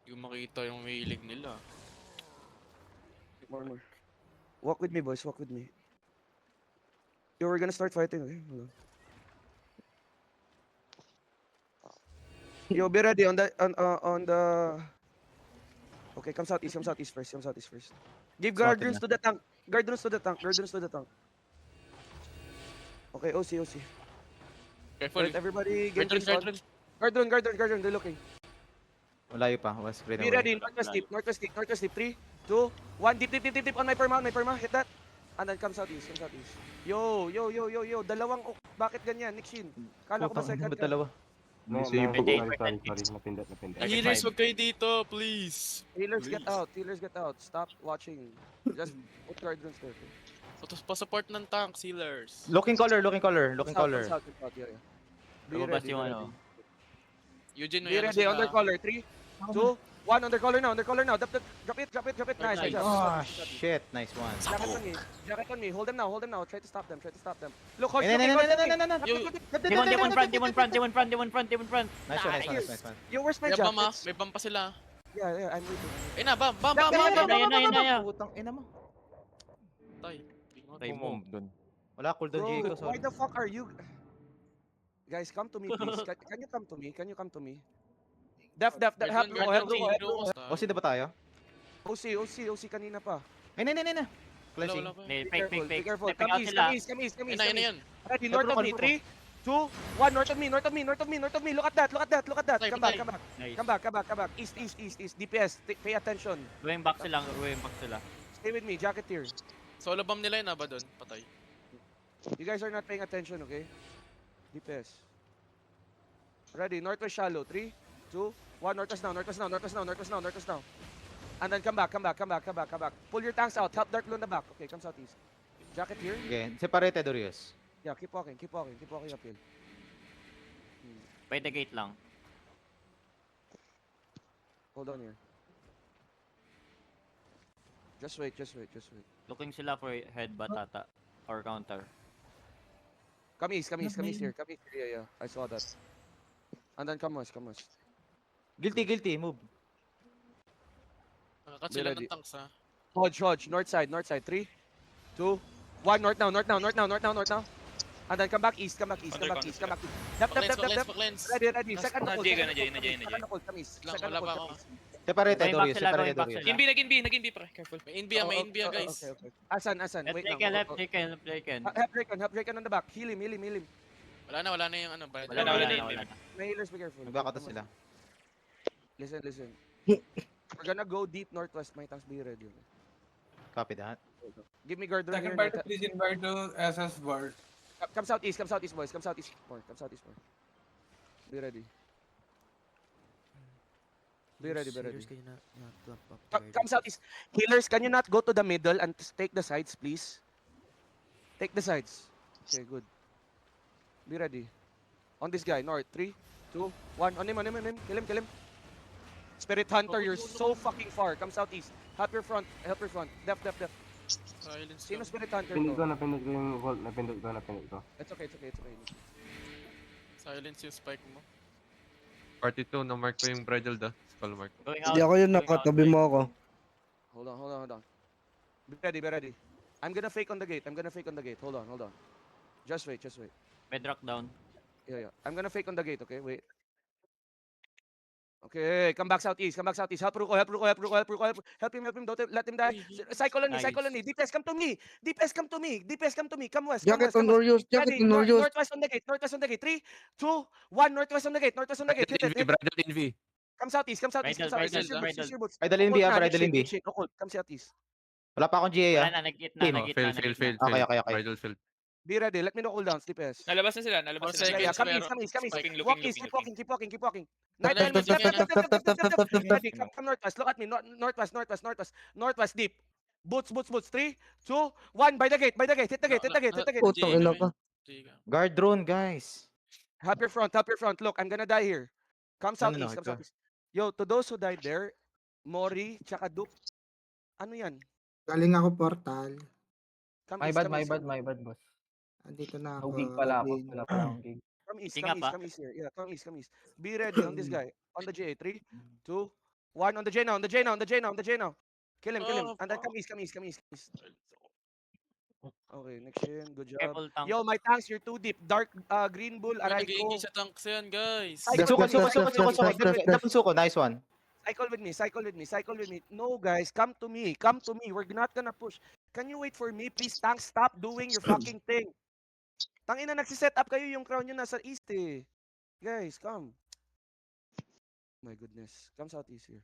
Hindi ko makita yung mailig nila. More. Walk with me, boys. Walk with me. Yo, we're gonna start fighting, okay? Hold on. Yo, be ready on the. Okay, come southeast first. Come southeast first. Give Sorted guardians na. to the tank. Guardians to the tank. Guardians to the tank. Okay, OC. Careful. Alright, everybody, game Guardian, face on. Guardian, they're looking. Malayo pa. Was screen Be away. ready, northwest deep. 3, 2, 1, deep. On my perma, hit that. And then come southeast. Yo. Dalawang, bakit ganyan, Nixin? Kala ko ba Putang ina, second ba't ka? dalawa? Sorry. Napindot. Healers, wag kayo dito, please. Healers get out. Stop watching. Just put guardians there. Pa-support ng tank, healers. Looking color. Come south, yeah. Be Lumabas ready, yung be ano. ready. Eugene, Be ready, under color. 3, 2, 1, under color now. Drop it. Nice, good job. Oh, shit. Nice one. Jacket on me. Hold them now. Try to stop them. Look, Hodge, No. Demon front. Nice one. Yo, where's my May bam jacket? may bam pa sila. Yeah, I'm waiting. Ayun na, bam. Yan na. Putang ina mo. Tay. Tay mo. Wala cooldown Bro, Jericho, why sorry. the fuck are you? Guys, come to me, please. Can you come to me? Def, help bro. O, sino ba tayo? OC kanina pa. Ay, na. Flashing. Wala pa. Be Fake. careful. Stepping Come out east. Ayun na yan. Ready, north of me. 3, 2, 1, north of me. Look at that. Tay, Come patay. back. Come back. East. DPS, pay attention. Going back sila. Stay with me, jacket here. Solo bomb nila yun, ba doon? Patay. You guys are not paying attention, okay? DPS. Ready, northwest shallow. 3, 2, 1, northwest now. And then come back. Pull your tanks out. Help Dark Blue in the back. Okay, come southeast. Jacket here. Okay, separated Dorius. Yeah, keep walking uphill. By the gate lang. Hold on here. Just wait. Looking sila for headbutt ata. Or counter. Come east here. Yeah, I saw that. And then come west. Guilty, move. Nakakat sila ready. ng tanks, ha. Hodge, north side. 3, 2, 1, north now. And then come back east. Dap. Backlens. Ready. Second Na, hold. na, Come east. Lang, Second wala hold, pa come ako. east. Separated Going back Dorius, sila, separated going back Dorius. sila. Naging B, pre. Careful. May Inbia, guys. Okay. Asan? Wait Let's now. take it. Help Raycon on the back. Heal him. Wala na yung ano. Wala na. May healers, be careful. Nagbakata sila. Listen. We're gonna go deep northwest. My tanks, be ready. Copy that. Give me guard here. Second bar to prison bar to SS bar. Come southeast, boys. Come southeast more. Be ready. Come southeast. Healers, can you not go to the middle and take the sides, please? Take the sides. Okay, good. Be ready. On this guy, north. 3, 2, 1. On him. Kill him. Spirit Hunter, you're so fucking far. Come southeast. Help your front. Def. Silence. Sino Spirit Hunter Napindot to? ko yung vault. Napindot ko. It's okay. Silence yung spike mo. Party 2, na-mark ko yung bridal da. Skull mark. Hindi ako yun, nakatabi mo ako. Hold on. Be ready. I'm gonna fake on the gate. Hold on. Just wait. Bedrock down. Yeah. I'm gonna fake on the gate, okay? Wait. Okay, come back southeast. Help Ruko. Help him. Don't let him die. Cycle on me. DPS, come to me. Come west. Jacket on Dorius. Ready, northwest on the gate. 3, 2, 1, northwest on the gate. Hit. Bridal Envy. Come southeast. Bridal. Bridal Envy, bridal Envy. Come southeast. Wala pa akong GA Wala na, nag-git na. Fail. Okay. Bridal failed. Be ready. Let me know cooldowns, DPS. Nalabas na sila. Yeah, come east. Spiking, Walk looking. east. Keep walking. Def. Ready, come northwest. Look at me. Northwest deep. Boots. 3, 2, 1. By the gate. Hit the gate. Putang ina ka. Guard drone, guys. Help your front. Look, I'm gonna die here. Come southeast. ito. Yo, to those who died there, Mori, tsaka Duke. Ano yan? Galing ako portal. Come east, boss. Andito na ako. Gig pala ako. Wala pa akong gig. Come east Tinga pa. here. Yeah, come east. Be ready on this guy. On the GA. 3, 2, 1 on the J now, on the J now, on the J now, on the J now. Kill him, kill him. Oh, And then fuck. come east, come east, come east, come east. Okay, next Shin, good job. Careful, tank. Yo, my tanks, you're too deep. Dark Green Bull, May Araiko. nag-i-engage sa tanks yan, guys. Cycle Suko, with me, suko, cycle suko, with suko, me, suko. cycle with me. Double suko, nice one. Cycle with me, cycle with me, cycle with me. No, guys, come to me, come to me. We're not gonna push. Can you wait for me, please? Tank, stop doing your fucking thing. Tangina, nagsiset up kayo, yung crown nyo nasa east eh. Guys, come. My goodness. Come southeast here.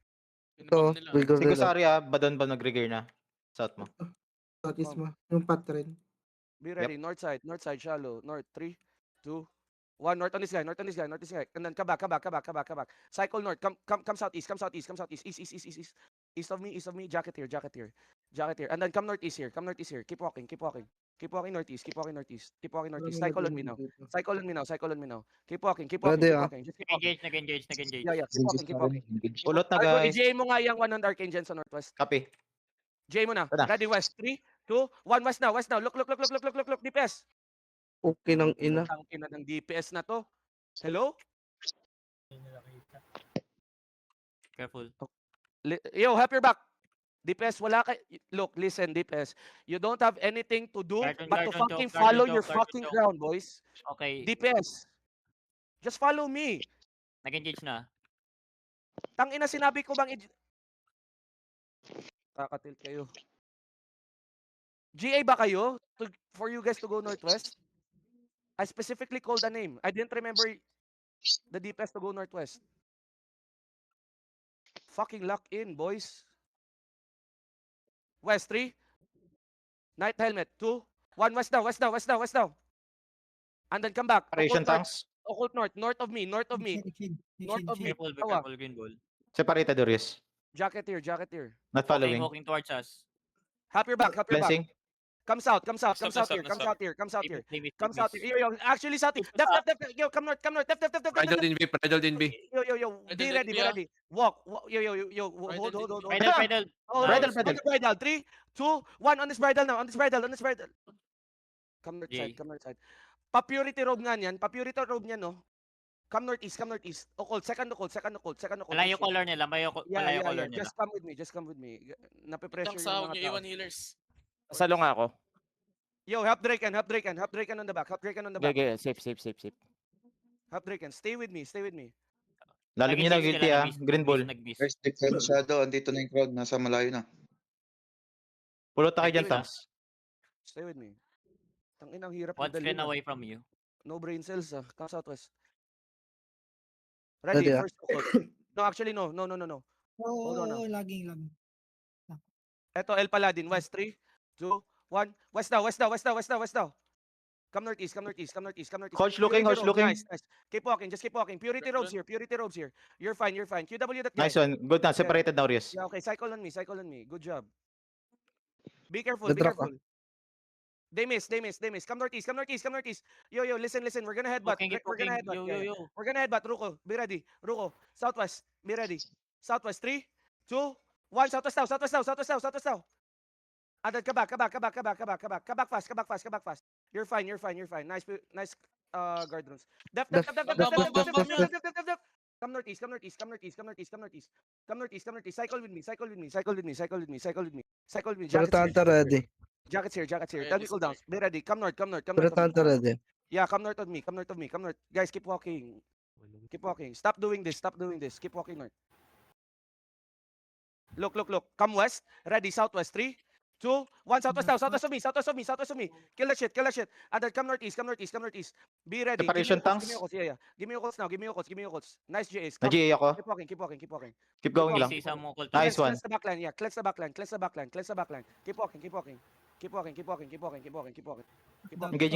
Pinabam nila. Vigor Si nila. Kusari Badon ba nag-regear na? South mo. Southeast mo. Yung pat rin. Be ready. North side, shallow. North, 3, 2, 1. North on this guy, north on this guy, north on this guy. And then come back. Cycle north. Come southeast, come southeast. East. East of me. Jacket here. And then come northeast here. Keep walking. Keep walking northeast. Cycle on me now. Keep walking. Ready, Just keep walking. Nag-engage. Yeah. Keep walking. Ulot na Argo, guys. i-J mo nga yung 1 on Dark Angel sa northwest. Copy. J mo na. Tara. Ready, west. 3, 2, 1. West now. Look. DPS. Okay ng ina. Ang ina ng DPS na to. Hello? Careful. Yo, help your back. DPS, wala ka. Look, listen, DPS. You don't have anything to do Guardian, but to guardian, fucking guardian, follow guardian, your guardian, fucking guardian. ground, boys. Okay. DPS. Just follow me. Nag-engage na. Tangina, sinabi ko bang Kakatilt kayo. GA ba kayo for you guys to go northwest? I specifically called a name. I didn't remember the DPS to go northwest. Fucking lock in, boys. West 3. Night helmet 2. 1 west now. And then come back. Separation tanks. Occult north of me. North of me. Careful, Tawa. careful, green ball. Separated Dorius. Jacket here. Not following. Walking towards us. Help your back. Cleansing. Come south Stop. here. Yo, actually south. Def. Yo, come north. Def. Bridal din B. Yo. Be ready. Walk. Yo. Hold. Bridal. Bridal. Bridal. 3, 2, 1 on this bridal now. Come north Yay. side. Pa-purity robe nga niyan. No? Come northeast. Occult. Second occult. Malayo color nila. Malayo color nila. Just come with me. Nape-pressure Tanks yung sa mga niyo, tao. iwan healers. Salong ako. Yo, help Draken on the back. Okay, safe. Help Draken. Stay with me. Lalim niyo na guilty Green Bull. Nag-miss. Guys, take tayo masyado. Andito na yung crowd. Nasa malayo na. Pulot na kayo dyan, Tanks. Stay with me. Tangina, ang hirap One dalhin, screen away from you. No brain cells ah. Come southwest. Ready, Ready, first occult. No, actually no. Hold on now. laging. Eto, El Paladin. West 3, 2, 1. West now. Come northeast. Hodge looking. Nice. Keep walking. Purity robes here. You're fine. QW that guy. Nice one. Good na. Separated na Dorius. Yeah, okay. Cycle on me. Good job. Be careful. Good drop, They miss. Come northeast. Yo, listen. We're gonna headbutt. Walking. We're gonna headbutt. Yo. We're gonna headbutt. Ruko, be ready. Southwest, be ready. Southwest, 3, 2, 1. Southwest now. And then come back fast. You're fine. Nice guard runes. Def. Come northeast. Cycle with me. Ready. Jackets here. Yeah, Tell me this cool down. guy. Be ready. Come north. Ready. Yeah, come north of me. Come north. Guys, keep walking. Stop doing this. Keep walking north. Look. Come west. Ready. Southwest. 3, 2, 1. Southwest of me. Kill that shit. And then come northeast. Be ready. Separation tanks. Give me your calls now. Nice JS. Na-GA ako. Keep walking. Keep going lang. Isa mo call. Nice one. Cleanse the backline. Yeah, cleanse the backline. Keep walking. Engaging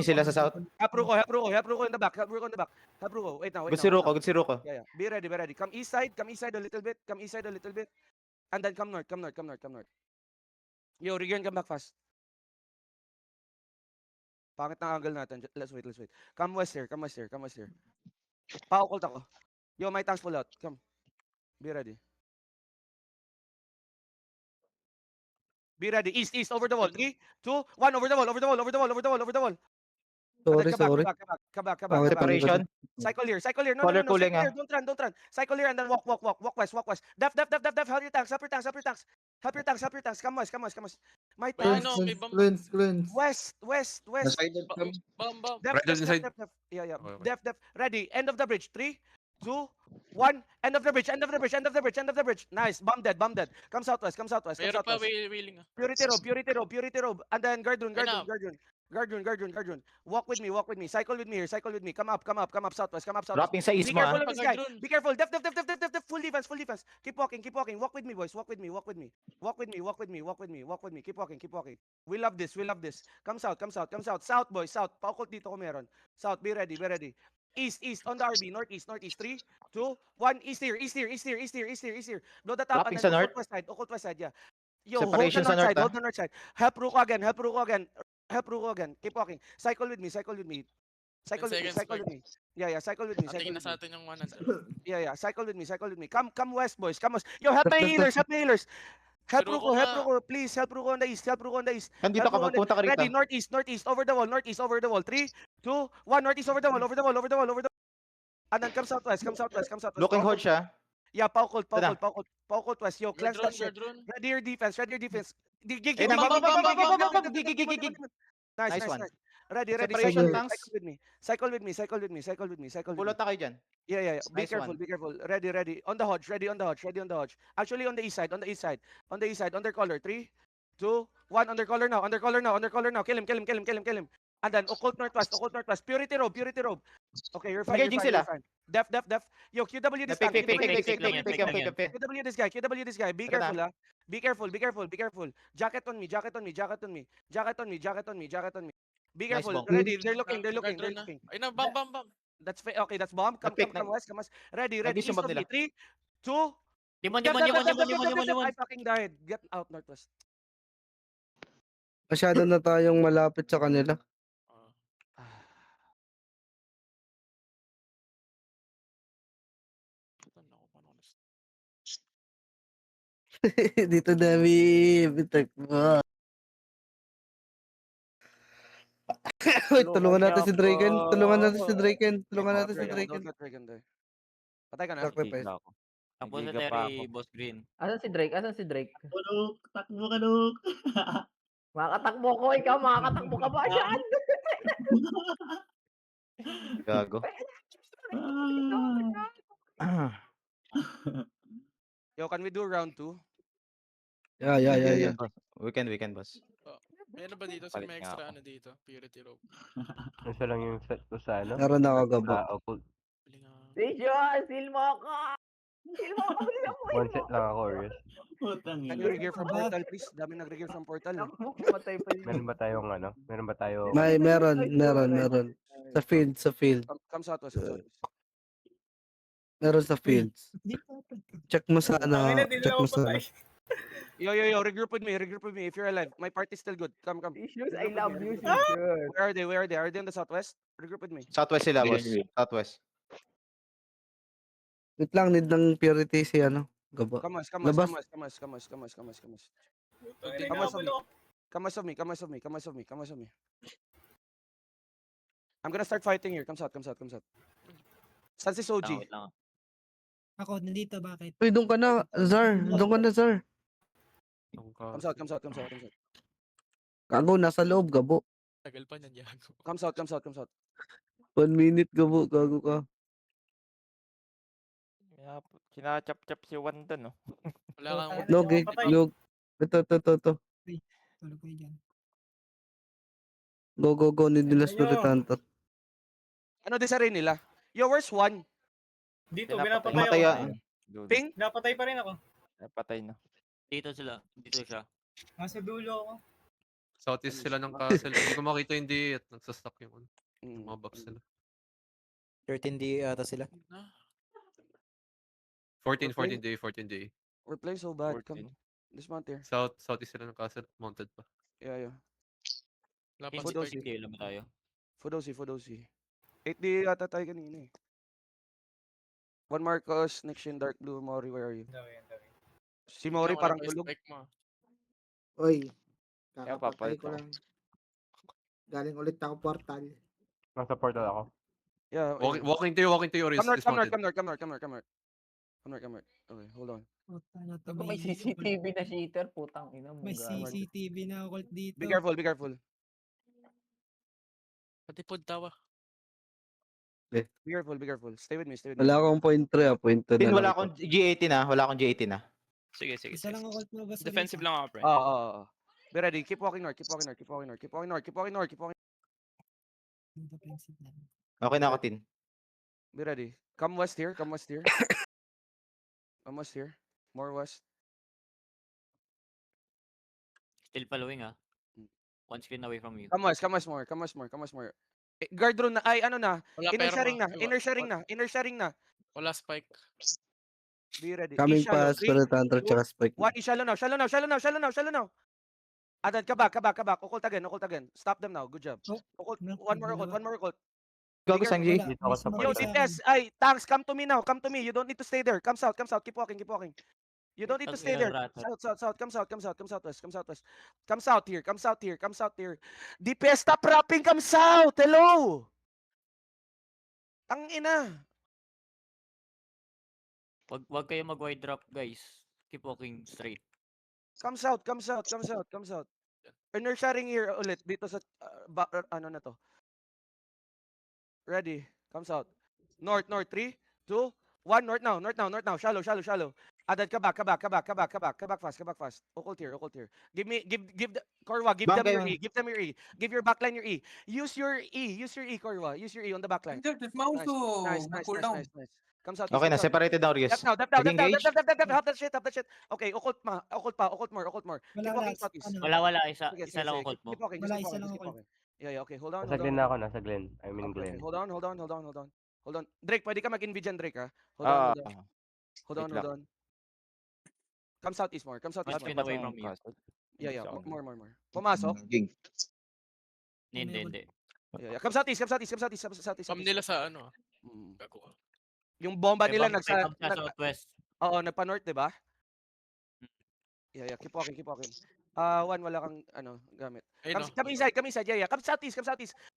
sila sa south. Help Ruko in the back. Wait now. Good si Ruko. Yeah. Be ready. Come east side a little bit. And then come north. Yo, Regan, come back fast. Pangit ng angle natin. Let's wait. Come west here. Pa-occult ako. Yo, my tanks pull out. Come. Be ready. East, over the wall. 3, 2, 1, over the wall. Sorry, Come back, sorry. come back. Okay, Separation. Cycle here. No, Color no. cooling, Cycle here. Don't run. Cycle here and then walk west. Def. Help your tanks. Help your tanks. Come west. My Wait, tanks. ano, may bomb. West. Nasa-sided kami. Bomb. Def. Bridle inside. Yeah. Okay, okay. Def. Ready. End of the bridge. 3, 2, 1. End of the bridge. Nice. Bomb dead. Come southwest. Meron pa, wailing ah. Purity robe. And then guard rune. Ayun na. Walk with me. Cycle with me here. Come up southwest. Dropping sa Be east mo careful ah. of this guy. Be careful. Def. Full defense. Keep walking. Walk with me, boys. Walk with me. Keep walking. We love this. Come south. South, boys. South. Paukot dito ko meron. South, be ready. East, on the RB. Northeast. 3, 2, 1. East here. Blow the top Dropping and then sa north. occult west side, yeah. Yo, Separation sa north, hold the north side. Help Ruko again. Keep walking. Cycle with me. Cycle with me. Yeah, cycle with me. Antingin na sa atin yung 100. Yeah. Cycle with me. Come west, boys. Come west. Yo, help the healers. Help Ruko Ruko. Please, help Ruko on the east. Nandito ka, magpunta ka rito. Ready, northeast. Over the wall. 3, 2, 1. Northeast over the wall. And then come southwest. Looking hold siya. Yeah, Paukot Tada. west. Yo, cleanse that shit. Guard rune. Ready your defense. Gig. Eh, Nice. one. Ready. Separation tanks. Cycle with me. Pulot na kayo dyan. Yeah. Be Nice careful. one. Ready. On the hodge. Actually, on the east side. Under color. 3, 2, 1. Under color now. Kill him. And then occult northwest. Purity robe. Okay, you're fine. Engaging sila. Def. Yo, QW this guy. Pick. QW this guy. Be careful, ah. Be careful. Jacket on me. Be Nice careful. bomb. Ready. They're looking. Guard rune na. Ayun na, bomb. That's okay. That's bomb. Come Napick, west. Ready. Nabis yung East bomb of me. nila. 3, 2. Demon. I fucking died. Get out, Northwest. Masyado na tayong malapit sa kanila. Dito dami bitak mo. Uy, tulungan natin si Draken. Tulungan natin si Draken. Don't let Draken die. Patay ka na. Sacrifice. Giga ako. Tapos na Giga pa ako. Boss Green. Asan si Drake? Takbo ka, Nuk. Makakatakbo ko, ikaw makakatakbo ka ba dyan? Gago. Yo, can we do round 2? Yeah. We can, boss. Meron ba dito? Palit May nga extra ako. ano dito? Purity robe. Isa lang yung set ko sa ano? Meron na kagabo. Sa occult. Bili nga. Vision, seal mo ako! One set lang ako, Orius. Putang Can you regear from portal, please? Dami nag-regear from portal. Eh. Matay pa yun. Meron ba tayong ano? Meron. Sa field. Come southwest. Meron sa fields. Check mo sa ano. Yo, regroup with me. If you're alive, my party's still good. Come. Issues, I love you, Issues. Where are they? Are they on the southwest? Regroup with me. Southwest sila, boss. Sige. Southwest. Wait lang, need ng purity si ano. Gabo. Come west. Labas. Come west of me. I'm gonna start fighting here. Come south. Saan si Soji? Wait lang. Ako, nandito, bakit? Uy, doon ka na, Zar. Come south. Gago, nasa loob, gabo. Tagal pa niyan, Yago. Come south. 1 minute, gabo. Gago ka. Kaya kinachap-chap si Wanda, no? Wala kang Log. Ito. Tulog kayo dyan. Go. Need nila Spirit Hunter. Ano din sa rin nila? Yo, where's one? Dito, Namatay yan. Ping? Napatay pa rin ako. Napatay na. Dito siya. Nasa dulo ako. Southeast sila ng castle. Hindi ko makita hindi at nagsastock yung Mm. mga buffs nila. 13D ata sila. 14 day. We're playing so bad. 14. Come, dismount here. Southeast sila ng castle. Mounted pa. Yeah. Wala pa si Fodosi. Peg. Kailan ba tayo? Fudosi. 8D ata tayo kanina eh. One Marcos, Nixon, Dark Blue, Mori, where are you? Si Mori Wala parang pa tulog. spike mo. Uy, Kaya papalit ako. Galing ulit ako portal. Nasa portal ako. Yeah. Walking to you, Oris. Come north, come north, Dismounted. come north, come north, come north, come north. Come north, come north. Okay, hold on. Puta na to, May CCTV na cheater, putang ina mo. May gago. CCTV na occult dito. Be careful, be careful. Pati pod tawa. Be careful, be careful. Stay with me, stay with me. Wala akong point 3 ah. Point 2 Tin, na wala lang. akong G18 na. Wala akong G18 na. Sige, sige, Isa sige. lang occult mo ba sa Defensive lang ako, pre. Oo. Be ready. Keep walking north, keep walking north, keep walking north, keep walking north, keep walking north, keep walking. defensive lang. Okay na ako, Tin. Be ready. Come west here, come west here. Come west here. More west. Still following ah. Mm. One screen away from you. Come west, come west more, come west more, come west more. Guard room na, ay ano na, Wala inner perma. sharing na, inner sharing na, inner sharing na. Wala spike. Be ready. Coming East shallow. pa, Spirit Hunter, tsaka Spike. One is shallow now, shallow now, shallow now, shallow now, shallow now. Adan, come back. Occult again. Stop them now. Good job. Oh, Occult, no, one more occult. Gago, Bigger- Sangji. Wala, Dito ako sa mismo Yo, sa portal. DPS, ay, tanks, come to me now. Come to me. You don't need to stay there. Come south. Keep walking. You don't need to stay there. South. Come southwest. Come south here. DPS, stop rapping. Come south. Hello. Ang ina. Wag kayo mag-wide drop, guys. Keep walking straight. Come south. Inner sharing here ulit dito sa ano na to. Ready. Come south. North 3 2 1 north now. Shallow. Adan ka back fast. Occult here. Give the Corva, give Bang them your kayo. E. Give them your E. Give your backline your E. Use your E, Corva. Use your E on the backline. Nice. Come south. Okay na, separated na, Orius. Depth now. Nag-engage? Help that shit. Okay, occult more. Wala, Keep wala. walking southeast. Ano? Wala. Isa Sige, lang ang ult mo. Keep walking. Wala, isa lang occult. Yeah, okay. Hold on. Nasa Glen na ako, nasa Glen. I mean Okay, Glen. hold on. Drake, pwede ka mag-invade dyan, Drake, ha? Hold Ah, on. wait lang. Come southeast more. One more. screen away from you. Yeah. Isa ako. More. Pumasok. Ging. Hindi. Yeah. Come southeast. Pam nila sa ano. Mm. Gago ka. Yung bomba May nila bomb sa southwest. Oo, nagpa-north, di ba? Yeah. Keep walking. Wala kang gamit. Ayun Come inside. Yeah. Come southeast.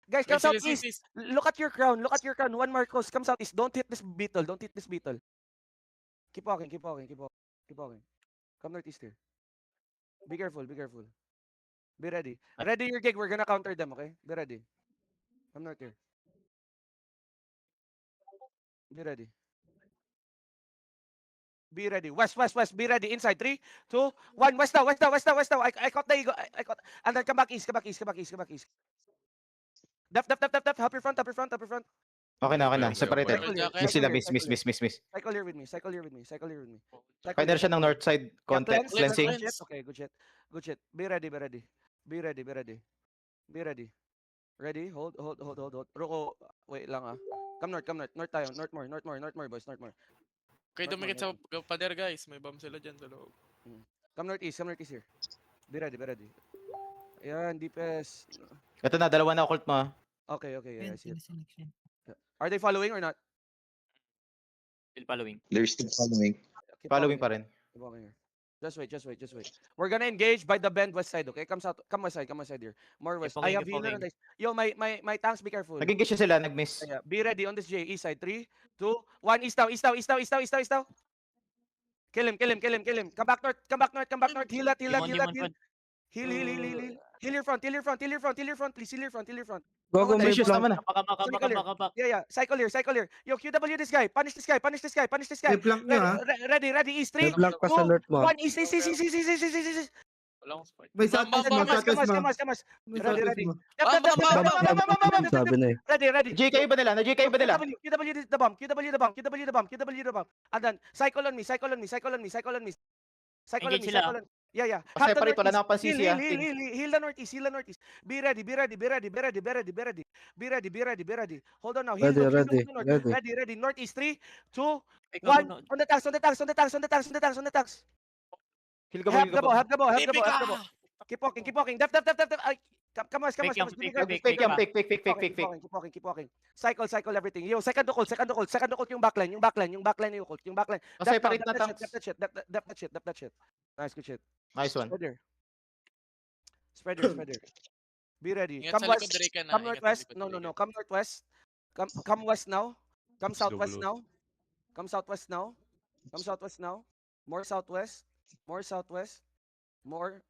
Guys, Ay, come sige, southeast. Look at your crown. One Marcos. Come southeast. Don't hit this beetle. Keep walking. Come northeast here. Be careful. Be ready. Ready your gig. We're gonna counter them, okay? Be ready. Come north here. Be ready. West. Be ready. Inside. 3, 2, 1. West now. I caught the eagle. I caught. And then come back east. Depth. Help your front. Okay na. Okay. Separated. Cycle here, Miss sila, cycle here, miss. Cycle here with me. Cycle here with me. Kaya siya ng north side contact, Cleanse. cleansing. Okay, good shit. Be ready. Ready? Hold. Roko, wait lang ah. Come north. North tayo. North more, boys. Kayo North dumikit sa pader, guys. May bomb sila dyan sa loob. Come northeast here. Be ready. Ayan, DPS. Ito na, dalawa na occult mo. ah. Okay, yeah, I see it. Selection. Are they following or not? Still following. They're still following. Keep Following walking pa rin. Keep walking here. Just wait. We're gonna engage by the bend west side, okay? Come west side here. More west. walking, I have keep healer on walking. this. Yo, my tanks, be careful. Nag-engage sila, nag-miss. Yeah, be ready on this J. East side. 3, 2, 1. East now. Kill him. Come back north. Heal that. Demon front. Heal. Heal your front. Please heal your front. Gago, may Vicious flank. naman ah. Baka. Yeah. Cycle here. Yo, QW this guy. Punish this guy. May flank nyo ha. Ready. East 3, May flank pa sa 2, north mo. 1. East. Wala akong spike. May Come. Ready. Sabi na eh. Ready. JK ba nila? Na-JK ba nila? QW the bomb. And then cycle on me. Engage sila. Yeah. Separate, wala na akong pansisi ah. Heal the northeast. Be ready. Hold on now. Heal Ready. the north. Ready. Northeast 3, 2, Ikaw 1. muna. On the tanks. Heal ka Have ba? the ball. Keep walking. Depth. Ay, come on. Fake yan, Fake. Keep walking. Cycle everything. Yo, second occult yung backline yung occult. Separate na tanks. Depth that shit. Nice, good shit. Nice one. Spreader. Be ready. Ingat Come sa likod, west. Draken na. Come Ingat sa northwest. likod, No, no, Draken. no. Come northwest. Come west now. Come southwest Double. now. Come southwest now. Come southwest now. More southwest. More southwest. More.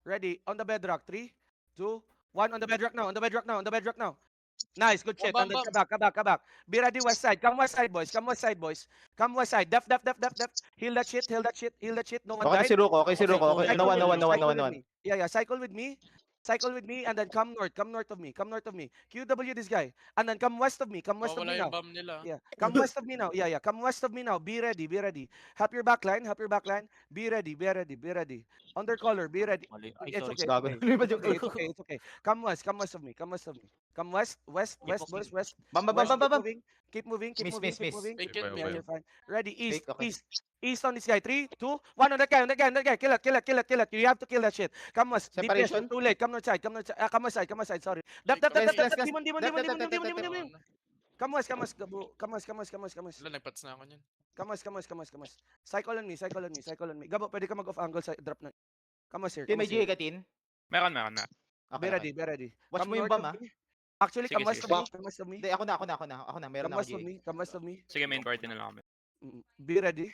Ready. On the bedrock. 3, 2, 1. On the bedrock now. On the bedrock now. On the bedrock now. Nice. Good shit. Bam, And then bam, bam. come back. Be ready west side. Come west side, boys. Come west side, boys. Come west side. Def. Heal that shit. Heal that shit. Heal that shit. No one Okay na died. si Ruko, okay si Okay, Ruko. Okay. cycle No one, with no me, one, no one, no Cycle one, no with one. me. Yeah, cycle with me. Cycle with me and then come north of me. Come north of me. QW this guy. And then come west of me. Come west of Mawala me yung now. bomb nila. Yeah. Come west of me now. Yeah. Come west of me now. Be ready. Help your backline. Be ready. Under color. Be ready. Mali. Ay, It's sorry. okay. Gago. It's okay. Come west of me. Come west, walking. west. Bam, bam, West, bam, bam, bam. Keep moving. Miss. Fake it, Yeah, Well. you're fine. Ready, east, Fake, okay. east on this guy. 3, 2, 1 on that guy. Kill it. You have to kill that shit. Come west. DPS, Separation. too late. Come north side. Come west side. Sorry. Like, Demon. ano. Come west, Gabu. Come west. Wala, nagpats na ako niyan. Come west. Cycle on me. Gabo, pwede ka mag-off angle sa drop na. Come west here. Team, Come may west here. G-Gatin. Meron. Be ready. Watch Come mo yung north bomb, of me. Actually, Sige, come west sige. of me. Hindi, ako na. Meron Come na ako G. west of me. Sige, main party na lang kami. Be ready.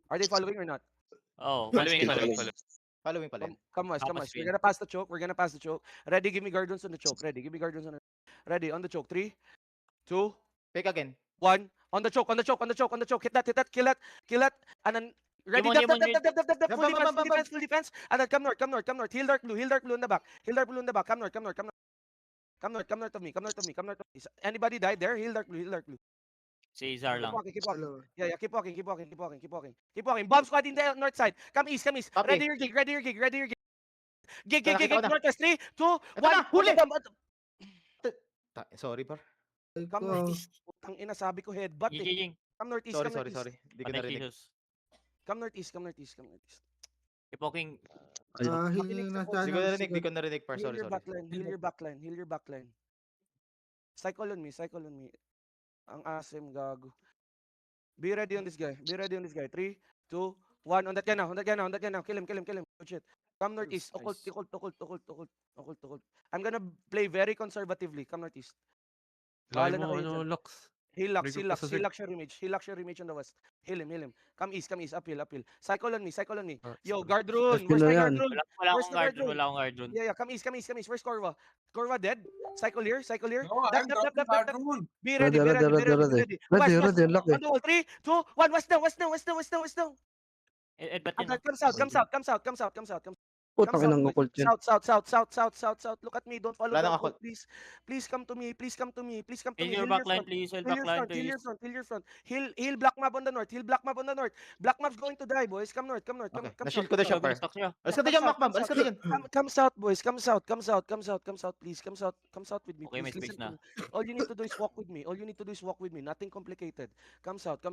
Are they following or not? Oh, Following. Following pala. Come west. Tapos We're win. gonna pass the choke. Ready, give me guardians on the choke. Ready, on the choke. 3, 2, Fake again. 1. On the choke. Hit that, kill that. And then ready, Demon, def, Bam. full defense. And then come north. Heal dark blue in the back. Come north. Come north of me. Anybody died there? Heal dark blue. Si Izar lang. Keep walking. Yeah, keep walking. Bomb squad in the north side. Come east. Copy. Ready your gig. Gig. Nakita ko na. Northwest. 3, 2, 1. na, huli! Bomb. Sorry, par. Come northeast. Putang ina, sabi ko headbutt eh. Giging. Come northeast. Sorry. Hindi ko Patay narinig. Jesus. Come northeast. Keep walking. Makinig sa coach. Hindi ko narinig, par. Heal Sorry. your backline. Cycle on me. Ang asim, gago. Be ready on this guy. 3, 2, 1. On that guy now. Kill him. Good shit. Come northeast. Nice. Occult. I'm gonna play very conservatively. Come northeast. Layo Bahala na mo, kayo dyan. Lux. Heal Lux Regroup ka sa your image on the west. Heal him. Come east, uphill. Cycle on me. Yo, Sorry. guard rune. Yes, Where's my yun na guard yan. rune? Wala Where's akong the guard guard dun. Wala akong guard dun. Yeah, come east. Where's Corva? Corva dead? Cycle here. No, Def. Be ready. Ready, West. unlock On the wall. 3, 2, 1. West down. Edbat And yun. then come south. Putang inang occult yan. South. Look at me. Don't follow Wala the nang occult, please. Please come to me. Heal your backline, please. Heal backline, please. Heal your front. Heal black map on the north. Black map's going to die, boys. Come north. Come Okay. south. Na-shield ko na siya, par. Stock siya. Alis ka na dyan, Macmam. Alis ka na dyan. Come south, boys. Come south, please. Come south with me. Okay, may please. space Listen to na. me. All you need to do is walk with me. Nothing complicated. Come south.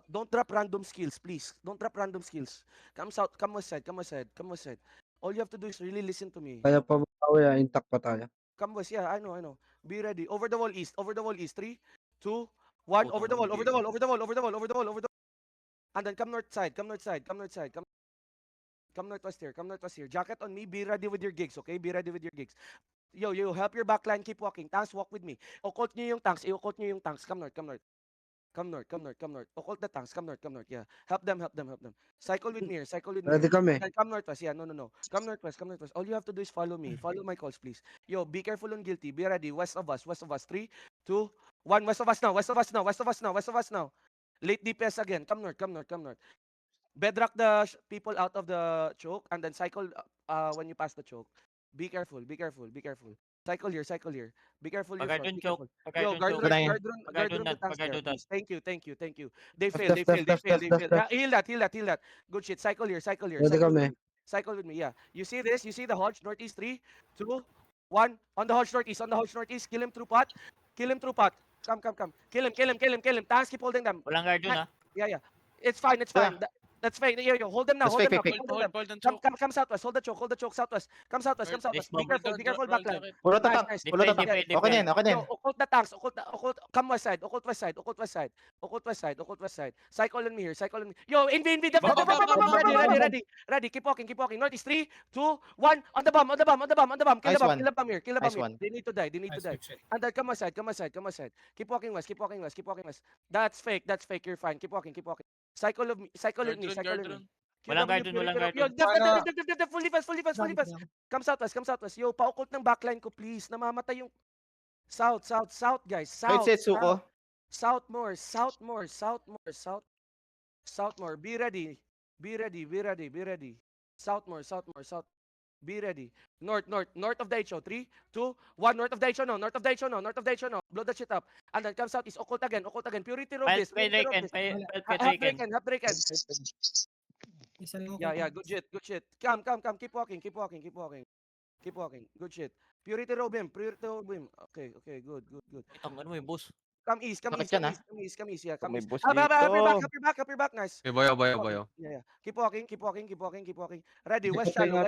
Don't drop random skills, please. Come south. Come west side. All you have to do is really listen to me. Kaya pa mabawi, intact pa tayo. Come west. Yeah, I know. Be ready. Over the wall east. 3, 2, 1. Over the wall. And then come north side. Come northwest here. Jacket on me. Be ready with your gigs, okay? Yo, help your backline. Keep walking. Tanks, walk with me. Occult nyo yung tanks. Come north. Occult the tanks. Come north. Yeah. Help them. Cycle with me here. Ready kami. And come northwest. Yeah, no. Come northwest. All you have to do is follow me. Follow my calls, please. Yo, be careful on guilty. Be ready. West of us. 3, 2, 1. West of us now. Late DPS again. Come north. Bedrock the people out of the choke and then cycle when you pass the choke. Be careful. Cycle here. Be careful your Pag-guard front. dun, Be choke. careful. Yo, Pag-guard dun, choke. Pag-guard guard run dun the that, tanks pag-guard there, dun that. please. Thank you. They Left, fail. left. Heal that. Good shit. Cycle here. Ready kami. Cycle with me. Yeah. You see this? You see the Hodge northeast? 3, 2, 1. On the Hodge northeast. Kill him through pot. Come. Kill him. Tanks keep holding them. Walang guard dun, ah. Yeah. It's fine. That's fake. Yo, hold them now. That's Hold them fake, now. fake, Hold them. Hold and Come, choke. come southwest. Hold the choke southwest. Come southwest. Come southwest. Come North, southwest. Nice bomb. Be careful backline. Puro tatak. Nice. Puro Defend, tatak. defend, Okay na yan. Occult. Come west side. Occult west side. Occult west side. Cycle on me here. Yo, inv. Ready. Keep walking. North is 3, 2, 1. On the bomb. Kill Nice the one. bomb here. Nice one. They need to die. And then come west side. Keep walking west. That's fake. You're fine. Keep walking. Cycle of me. Guard run. Walang guard dun, walang guard Yo, dun. def, fully fast. Come southwest. Yo, pa-occult ng backline ko, please. Namamatay yung south, guys. Wait, Setsuko. South more. Be ready. South more. Be ready. North of the HO. 3, 2, 1. North of the HO now. Blow that shit up. And then come south is occult again. Purity Robis. Pay Draken. Half Draken. Isa lang ako. Yeah, good shit. Come. Keep walking. Good shit. Purity Robim. Okay, good. Itong ano mo yung boss. Come east. Bakit yan, Yeah, come May east. boss Up dito. your back. Nice. Okay, bayaw. Yeah. Keep walking. Ready, west shallow.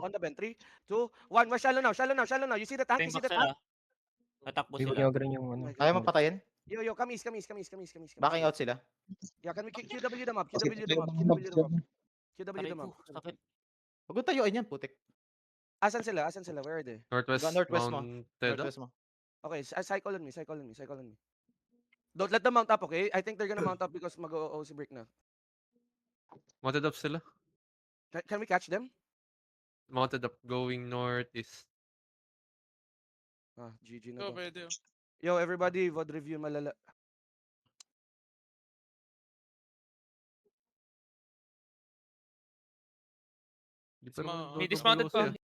On the bend. 3, 2, 1. West shallow now. You see the tank? Tatakbo Hindi ko sila. ginagarin yung ano. Kaya mo patayin? Yo, come east. Backing out sila. Yeah, can we QW them up? Kasi QW them up. Sakit. Huwag mo tayuin yan, putik. Asan sila? Where are they? Northwest, Northwest mo. mounted. Northwest mo. Okay, cycle on me. Don't let them mount up, okay? I think they're gonna mount up because mag-OC break na. Mounted up sila. Can we catch them? Mounted up going northeast. GG na Go, to. pwede. Yo, everybody, VOD review malala. Di pa naman May dodo dismounted blow pa. siya.